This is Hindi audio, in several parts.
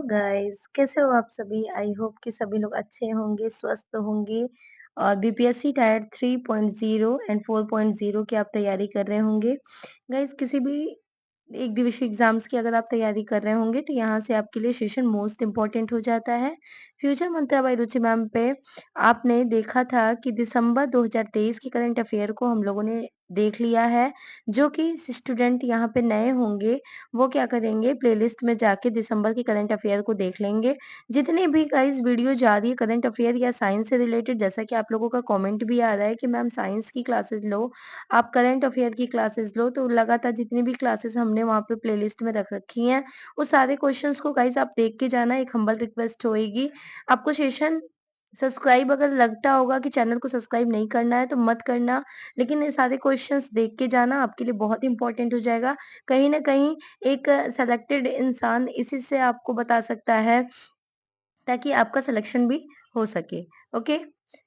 गाइस, कैसे हो आप सभी? आई होप कि सभी लोग अच्छे होंगे, स्वस्थ होंगे और बीपीएससी टायर 3.0 एंड 4.0 की आप तैयारी कर रहे होंगे। गाइस, किसी भी एक दिवसीय एग्जाम्स की अगर आप तैयारी कर रहे होंगे तो यहाँ से आपके लिए सेशन मोस्ट इम्पोर्टेंट हो जाता है। फ्यूचर मंत्रा बाय रुचि मैम पे आपने देखा था कि दिसंबर 2023 के करंट अफेयर को हम लोगों ने देख लिया है। जो कि स्टूडेंट यहाँ पे नए होंगे वो क्या करेंगे, प्लेलिस्ट में जाके दिसंबर के करंट अफेयर को देख लेंगे। जितनी भी गाइस वीडियो जा रही है करंट अफेयर या साइंस से रिलेटेड, जैसा कि आप लोगों का कमेंट भी आ रहा है कि मैम साइंस की क्लासेस लो, आप करंट अफेयर की क्लासेस लो, तो लगातार जितनी भी क्लासेस हमने वहाँ पे प्लेलिस्ट में रख रखी हैं, वो सारे क्वेश्चंस को गाइस आप देख के जाना। एक हम्बल रिक्वेस्ट होएगी, आपको सेशन सब्सक्राइब अगर लगता होगा कि चैनल को सब्सक्राइब नहीं करना है तो मत करना, लेकिन ये सारे क्वेश्चंस देख के जाना, आपके लिए बहुत इंपॉर्टेंट हो जाएगा। कहीं न कहीं एक सेलेक्टेड इंसान इसी से आपको बता सकता है ताकि आपका सिलेक्शन भी हो सके। ओके?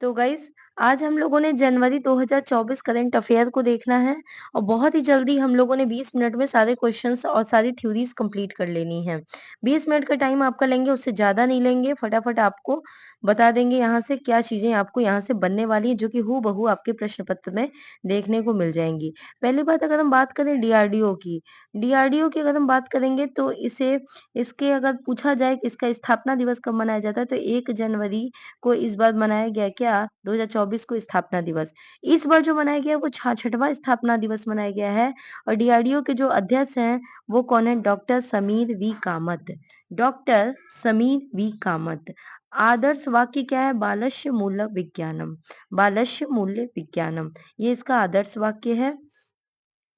तो गाइज़, आज हम लोगों ने जनवरी 2024 करंट अफेयर को देखना है और बहुत ही जल्दी हम लोगों ने 20 मिनट में सारे क्वेश्चंस और सारी थ्योरीज़ कंप्लीट कर लेनी है। 20 मिनट का टाइम आपका लेंगे, उससे ज़्यादा नहीं लेंगे। फटाफट आपको बता देंगे यहाँ से क्या चीज़ें आपको यहाँ से बनने वाली हैं, जो कि हूबहू आपके प्रश्न पत्र में देखने को मिल जाएँगी। पहली बात अगर हम बात करें डीआरडीओ की अगर हम बात करेंगे तो इसके अगर पूछा जाए कि इसका स्थापना दिवस कब मनाया जाता है, तो 1 जनवरी को इस बार मनाया गया क्या? 2024 को स्थापना दिवस। इस बार जो मनाया गया है वो 66वां स्थापना दिवस मनाया गया है और डीआरडीओ के जो अध्यक्ष हैं, वो कौन है? Doctor Sameer V Kamat. Doctor Sameer V Kamat. आदर्श वाक्य क्या है? बालस्य मूल्य विज्ञानम। बालस्य मूल्य विज्ञानम, ये इसका आदर्श वाक्य है।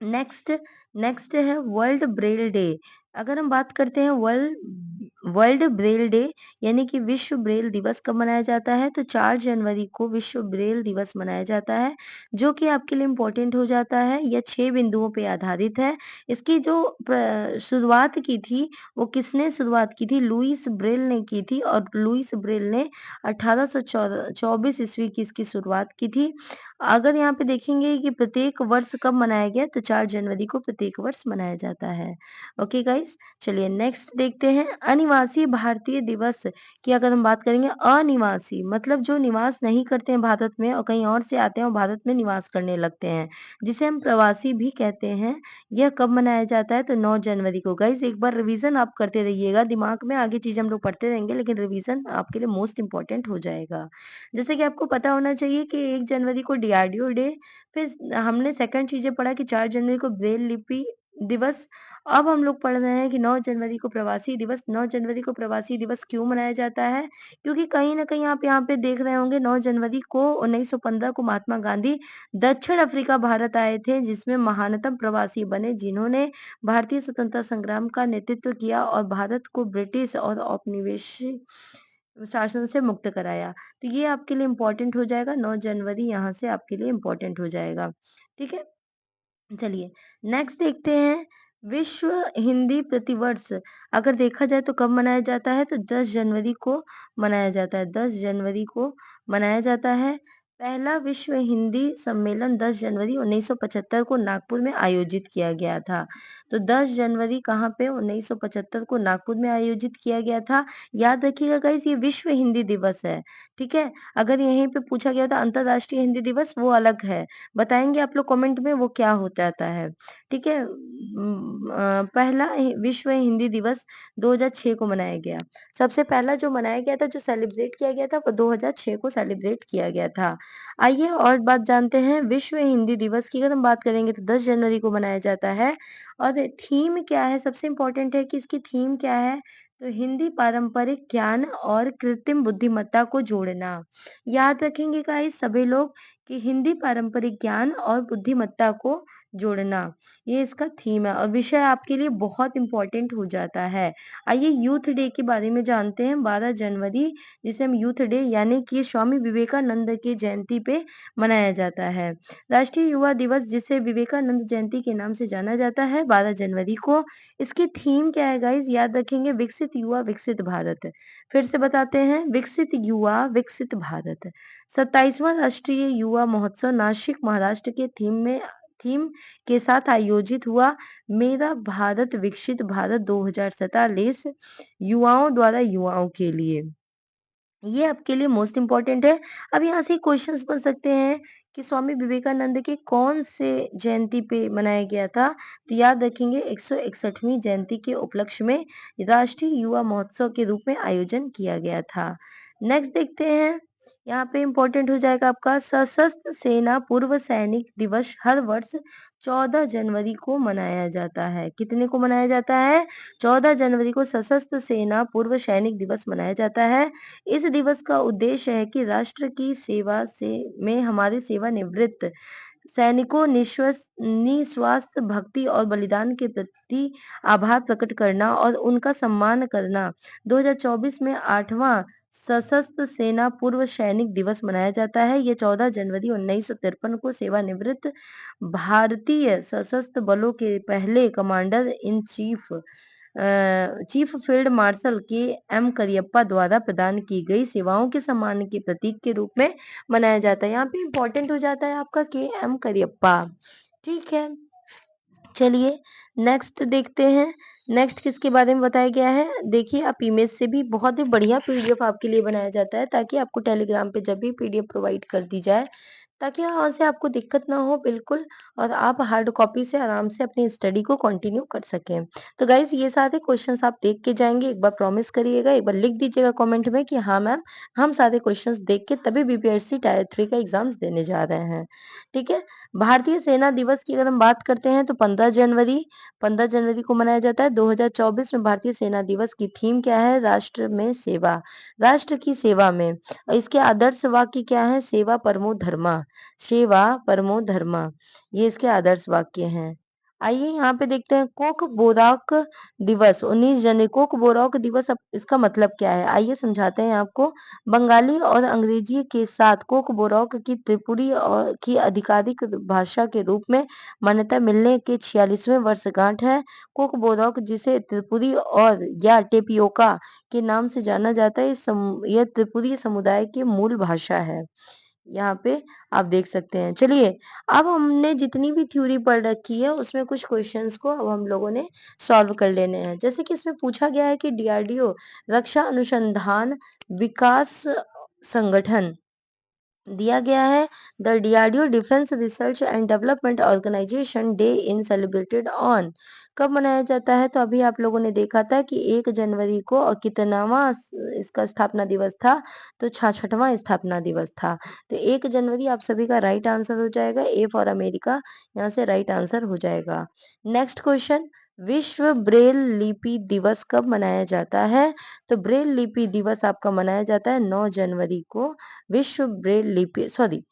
नेक्स्ट नेक्स्ट है वर्ल्ड ब्रेल डे। अगर हम बात करते हैं वर्ल्ड ब्रेल डे यानी कि विश्व ब्रेल दिवस कब मनाया जाता है, तो 4 जनवरी को विश्व ब्रेल दिवस मनाया जाता है, जो कि आपके लिए इम्पोर्टेंट हो जाता है। यह 6 बिंदुओं पे आधारित है। इसकी जो शुरुआत की थी, वो किसने शुरुआत की थी? लुईस ब्रेल ने की थी और लुईस ब्रेल ने 1824 ईस्वी की इसकी शुरुआत की थी। अगर यहाँ पे देखेंगे कि प्रत्येक वर्ष कब मनाया गया, तो 4 जनवरी को प्रत्येक वर्ष मनाया जाता है। ओके गाइस, चलिए नेक्स्ट देखते हैं। अनिवासी भारतीय दिवस की अगर हम बात करेंगे, अनिवासी मतलब जो निवास नहीं करते हैं भारत में और कहीं और से आते हैं और भारत में निवास करने लगते हैं, जिसे हम प्रवासी भी कहते हैं। यह कब मनाया जाता है, तो 9 जनवरी को। गाइस, एक बार रिवीजन आप करते रहिएगा, दिमाग में आगे चीज़ हम लोग पढ़ते रहेंगे, लेकिन रिवीजन आपके लिए मोस्ट इम्पोर्टेंट हो जाएगा। जैसे कि आपको पता होना चाहिए कि 1 जनवरी को डीआरडीओ डे, फिर हमने सेकंड चीज़ें पढ़ा कि 4 जनवरी को ब्रेल लिपि दिवस। अब हम लोग पढ़ रहे हैं कि 9 जनवरी को प्रवासी दिवस। 9 जनवरी को प्रवासी दिवस क्यों मनाया जाता है? क्योंकि कहीं न कहीं आप यहाँ पे देख रहे होंगे 9 जनवरी को 1915 को महात्मा गांधी दक्षिण अफ्रीका भारत आए थे, जिसमें महानतम प्रवासी बने, जिन्होंने भारतीय स्वतंत्रता संग्राम का नेतृत्व किया और भारत को ब्रिटिश और औपनिवेशिक शासन से मुक्त कराया। तो ये आपके लिए इम्पोर्टेंट हो जाएगा, 9 जनवरी यहाँ से आपके लिए इम्पोर्टेंट हो जाएगा। ठीक है? चलिए नेक्स्ट देखते हैं। विश्व हिंदी प्रतिवर्ष अगर देखा जाए तो कब मनाया जाता है, तो 10 जनवरी को मनाया जाता है। 10 जनवरी को मनाया जाता है। पहला विश्व हिंदी सम्मेलन 10 जनवरी 1975 को नागपुर में आयोजित किया गया था। तो 10 जनवरी कहाँ पे? 1975 को नागपुर में आयोजित किया गया था। याद रखिएगा गाइस, ये विश्व हिंदी दिवस है। ठीक है? अगर यहीं पे पूछा गया था अंतर्राष्ट्रीय हिंदी दिवस, वो अलग है। बताएँगे आप लोग कमेंट में वो क्या हो जाता है, ठीक है? पहला विश्व हिंदी दिवस 2006 को मनाया गया। सबसे पहला जो मनाया गया था, जो सेलिब्रेट किया गया था, वो 2006 को सेलिब्रेट किया गया था। आइए और बात जानते हैं। विश्व हिंदी दिवस की अगर हम बात करेंगे तो 10 जनवरी को मनाया जाता है और थीम क्या है? सबसे इम्पोर्टेंट है कि इसकी थीम क्या है? तो हिंदी पारंपरिक ज्ञान और कृत्रिम बुद्धिमत्ता को जोड़ना। याद रखेंगे गाइस सभी लोग कि हिंदी पारंपरिक ज्ञान और बुद्धिमत्ता को जोड़ना, ये इसका थीम है और विषय आपके लिए बहुत इम्पोर्टेंट हो जाता है। आइए यूथ डे के बारे में जानते हैं। 12 जनवरी, जिसे हम यूथ डे यानी कि स्वामी विवेकानंद की जयंती पे मनाया जाता है। राष्ट्रीय युवा दिवस, जिसे विवेकानंद जयंती के नाम से जाना जाता है, 12 जनवरी को। इसकी थीम क्या है गाइस? याद रखेंगे, विकसित युवा विकसित भारत। फिर से बताते हैं, विकसित युवा विकसित भारत। 27वां राष्ट्रीय युवा महोत्सव नासिक महाराष्ट्र के थीम के साथ आयोजित हुआ मेरा भारत विकसित भारत 2047 युवाओं द्वारा युवाओं के लिए। ये आपके लिए मोस्ट इम्पोर्टेंट है। अब यहाँ से क्वेश्चंस बन सकते हैं कि स्वामी विवेकानंद के कौन से जयंती पे मनाया गया था? तो याद रखेंगे 161वीं जयंती के उपलक्ष्य में राष्ट्रीय युवा महोत्सव के रूप में आयोजन किया गया था। नेक्स्ट देखते हैं, यहाँ पे इम्पोर्टेंट हो जाएगा आपका सशस्त्र सेना पूर्व सैनिक दिवस हर वर्ष 14 जनवरी को मनाया जाता है। कितने को मनाया जाता है? 14 जनवरी को सशस्त्र सेना पूर्व सैनिक दिवस मनाया जाता है। इस दिवस का उद्देश्य है कि राष्ट्र की सेवा से में हमारे सेवानिवृत्त सैनिकों निस्वार्थ भक्ति और बलिदान के प्रति आभार प्रकट करना और उनका सम्मान करना। 2024 में 8वां सशस्त्र सेना पूर्व सैनिक दिवस मनाया जाता है। ये 14 जनवरी 1953 को सेवानिवृत्त भारतीय सशस्त्र बलों के पहले commander in chief chief field marshal के एम करियप्पा द्वारा प्रदान की गई सेवाओं के सम्मान के प्रतीक के रूप में मनाया जाता है। यहाँ पे इम्पोर्टेंट हो जाता है आपका के एम करियप्पा। ठीक है, चलिए नेक्स्ट देखते हैं। नेक्स्ट किसके बारे में बताया गया है? देखिए, आप इमेज से भी बहुत ही बढ़िया पीडीएफ आपके लिए बनाया जाता है ताकि आपको टेलीग्राम पे जब भी पीडीएफ प्रोवाइड कर दी जाए, ताकि वहाँ से आपको दिक्कत ना हो बिल्कुल, और आप हार्ड कॉपी से आराम से अपनी स्टडी को कंटिन्यू कर सकें। तो गाइज़, ये सारे क्वेश्चंस आप देख के जाएँगे, एक बार प्रॉमिस करिएगा, एक बार लिख दीजिएगा कमेंट में कि हाँ मैम, हम सारे क्वेश्चंस देख के तभी बीपीएससी टायर 3 का एग्ज़ाम्स देने जा रहे हैं। ठीक है? भारतीय सेना दिवस की अगर हम बात करते हैं तो 15 जनवरी को मनाया जाता है। 2024 में भारतीय सेना दिवस की थीम क्या है? राष्ट्र में सेवा, राष्ट्र की सेवा में। और इसके आदर्श वाक्य क्या है? सेवा परमो धर्मा, सेवा परमो धर्मा, ये इसके आदर्श वाक्य हैं। आइए यहाँ पे देखते हैं कोक बोराक दिवस 19 जनवरी। कोक बोराक दिवस, अब इसका मतलब क्या है? आइए समझाते हैं आपको। बंगाली और अंग्रेजी के साथ कोक बोराक की त्रिपुरी और की आधिकारिक भाषा के रूप में मान्यता मिलने के 46वें वर्षगांठ है। कोक बोराक, जिसे त्रिपुरी और या टेपियोका के नाम से जाना जाता है, यह त्रिपुरी समुदाय की मूल भाषा है। यहाँ पे आप देख सकते हैं। चलिए, अब हमने जितनी भी थ्योरी पढ़ रखी है उसमें कुछ क्वेश्चंस को अब हम लोगों ने सॉल्व कर लेने हैं। जैसे कि इसमें पूछा गया है कि डीआरडीओ रक्षा अनुसंधान विकास संगठन दिया गया है। The DRDO defence research and development organisation day in celebrated on, कब मनाया जाता है? तो अभी आप लोगों ने देखा था कि 1 जनवरी को, और कितनावां इसका स्थापना दिवस था? तो 66वां स्थापना दिवस था। तो 1 जनवरी आप सभी का राइट आंसर हो जाएगा। ए फॉर अमेरिका यहाँ से राइट आंसर हो जाएगा। नेक्स्ट क्वेश्चन, विश्व ब्रेल लिपि दिवस कब मनाया जाता है? तो ब्रेल लिपि दिवस आपका मनाया जाता है 9 जनवरी को। विश्व ब्रेल लिपि सॉरी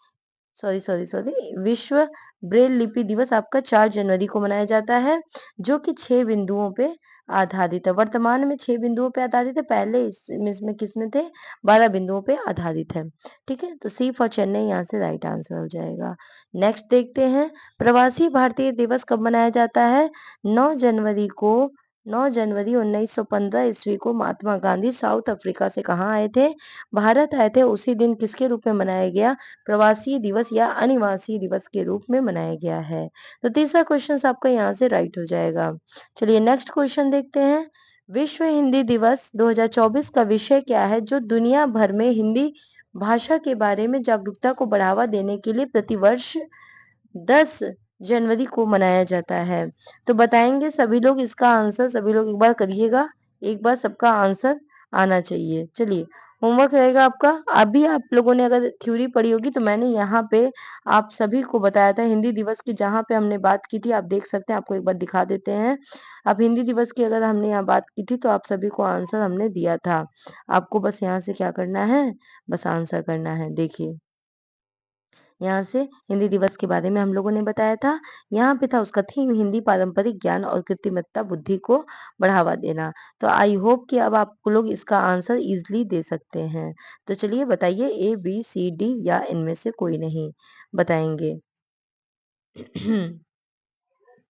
सॉरी सॉरी सॉरी विश्व ब्रेल लिपि दिवस आपका 4 जनवरी को मनाया जाता है, जो कि 6 बिंदुओं पे आधारित है। वर्तमान में 6 बिंदुओं पे आधारित है, पहले इसमें किसमें थे? 12 बिंदुओं पे आधारित है। ठीक है, तो सी फॉर चेन्नई यहाँ से राइट आंसर हो जाएगा। नेक्स्ट देखते हैं, प्रवासी भारतीय दिवस कब मनाया जाता है? 9 जनवरी को। 9 जनवरी 1915 ईस्वी को महात्मा गांधी साउथ अफ्रीका से कहाँ आए थे? भारत आए थे। उसी दिन किसके रूप में मनाया गया? प्रवासी दिवस या अनिवासी दिवस के रूप में मनाया गया है। तो तीसरा क्वेश्चन आपका यहाँ से राइट हो जाएगा। चलिए नेक्स्ट क्वेश्चन देखते हैं। विश्व हिंदी दिवस 2024 का विषय क्या है, जो दुनिया भर में हिंदी भाषा के बारे में जागरूकता को बढ़ावा देने के लिए प्रतिवर्ष 10 जनवरी को मनाया जाता है? तो बताएंगे सभी लोग इसका आंसर, सभी लोग एक बार करिएगा, एक बार सबका आंसर आना चाहिए। चलिए, होमवर्क रहेगा आपका। अभी आप लोगों ने अगर थ्योरी पढ़ी होगी तो मैंने यहाँ पे आप सभी को बताया था हिंदी दिवस की, जहाँ पे हमने बात की थी आप देख सकते हैं, आपको एक बार दिखा देते हैं। अब हिंदी दिवस की अगर हमने यहाँ बात की थी तो आप सभी को आंसर हमने दिया था। आपको बस यहाँ से क्या करना है? बस आंसर करना है। देखिए, यहाँ से हिंदी दिवस के बारे में हम लोगों ने बताया था। यहाँ पे था उसका थीम, हिंदी पारंपरिक ज्ञान और कृत्रिमता बुद्धि को बढ़ावा देना। तो आई होप कि अब आप लोग इसका आंसर इजीली दे सकते हैं। तो चलिए बताइए, ए बी सी डी या इनमें से कोई नहीं बताएंगे?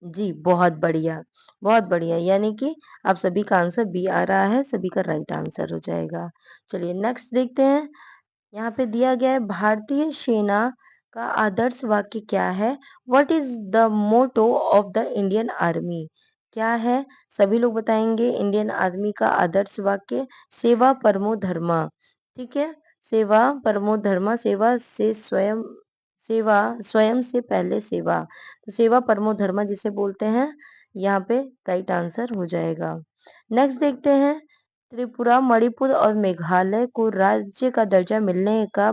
जी, बहुत बढ़िया, बहुत बढ़िया। यानी कि आप सभी का आंसर बी आ रहा है, सभी का राइट आंसर हो जाएगा। चलिए नेक्स्ट देखते हैं। यहाँ पे दिया गया है भारतीय सेना का आदर्श वाक्य क्या है? What is the motto of the Indian army? क्या है? सभी लोग बताएंगे। इंडियन आर्मी का आदर्श वाक्य सेवा परमो धर्मा। ठीक है, सेवा परमो धर्मा, सेवा स्वयं से पहले सेवा, तो सेवा परमो धर्मा जिसे बोलते हैं, यहाँ पे राइट आंसर हो जाएगा। नेक्स्ट देखते हैं, त्रिपुरा, मणिपुर और मेघालय को राज्य का दर्जा मिलने का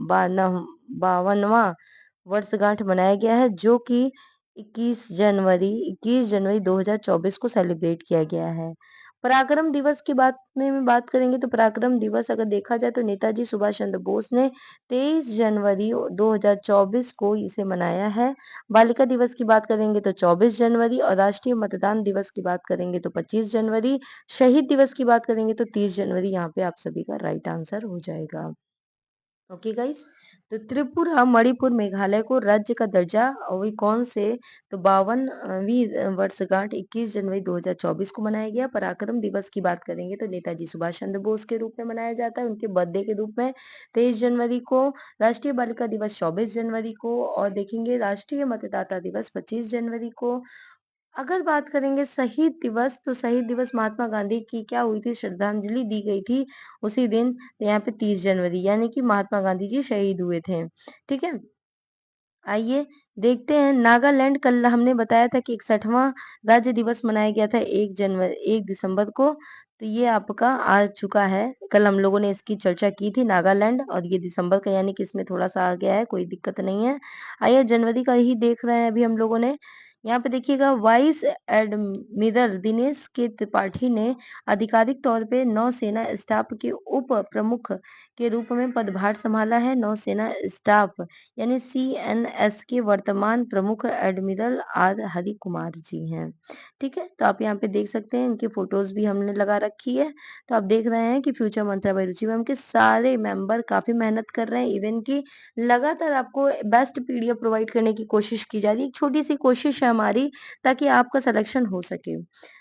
52वां वर्षगांठ मनाया गया है, जो कि 21 जनवरी 2024 को सेलिब्रेट किया गया है। पराक्रम दिवस की बात करेंगे तो पराक्रम दिवस अगर देखा जाए तो नेताजी सुभाष चंद्र बोस ने 23 जनवरी 2024 को इसे मनाया है। बालिका दिवस की बात करेंगे तो 24 जनवरी और राष्ट्रीय मतदान दिवस की बात करेंगे तो 25 जनवरी। शहीद दिवस की बात करेंगे तो 30 जनवरी। यहाँ पे आप सभी का राइट आंसर हो जाएगा। ओके गाइस, तो त्रिपुरा, मणिपुर, मेघालय को राज्य का दर्जा अभी कौन से, तो 52वीं वर्षगांठ 21 जनवरी 2024 को मनाया गया। पराक्रम दिवस की बात करेंगे तो नेताजी सुभाष चंद्र बोस के रूप में मनाया जाता है, उनके बर्थडे के रूप में 23 जनवरी को। राष्ट्रीय बालिका दिवस 24 जनवरी को, और देखेंगे राष्ट्रीय मतदाता दिवस 25 जनवरी को। अगर बात करेंगे शहीद दिवस, तो शहीद दिवस महात्मा गांधी की क्या हुई थी, श्रद्धांजलि दी गई थी उसी दिन, तो यहाँ पे 30 जनवरी, यानी कि महात्मा गांधी जी शहीद हुए थे। ठीक है, आइए देखते हैं नागालैंड। कल हमने बताया था कि 61वां राज्य दिवस मनाया गया था 1 दिसंबर को, तो ये आपका आ चुका है। कल हम लोगों ने इसकी चर्चा की थी, नागालैंड, और ये दिसंबर का, यानी कि इसमें थोड़ा सा आ गया है, कोई दिक्कत नहीं है। आइए जनवरी का ही देख रहे हैं अभी हम लोगों ने। यहाँ पे देखिएगा, वाइस एडमिरल दिनेश के त्रिपाठी ने आधिकारिक तौर पे नौसेना स्टाफ के उप प्रमुख के रूप में पदभार संभाला है। नौसेना स्टाफ यानी सीएनएस के वर्तमान प्रमुख एडमिरल आर हरि कुमार जी हैं। ठीक है, तो आप यहाँ पे देख सकते हैं, इनकी फोटोज भी हमने लगा रखी है। तो आप देख रहे हैं कि future Mantra by Ruchi ma'am के सारे मेंबर काफी मेहनत कर रहे हैं। इवन की लगातार आपको बेस्ट पीडीएफ प्रोवाइड करने की कोशिश की जा रही है। एक छोटी सी कोशिश है हमारी, ताकि आपका सिलेक्शन हो सके।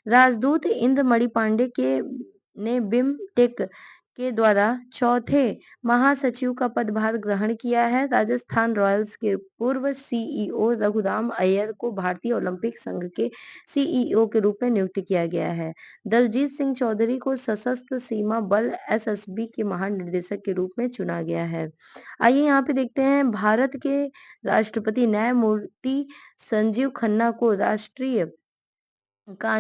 राजदूत इंद्र मणि पांडे के ने बिमटेक के द्वारा चौथे महासचिव का पदभार ग्रहण किया है। राजस्थान रॉयल्स के पूर्व सीईओ रघुराम अय्यर को भारतीय ओलंपिक संघ के सीईओ के रूप में नियुक्त किया गया है। दलजीत सिंह चौधरी को सशस्त्र सीमा बल एसएसबी के महानिदेशक के रूप में चुना गया है। आइए यहाँ पे देखते हैं, भारत के राष्ट्रपति न्यायमूर्ति संजीव खन्ना को राष्ट्रीय कानून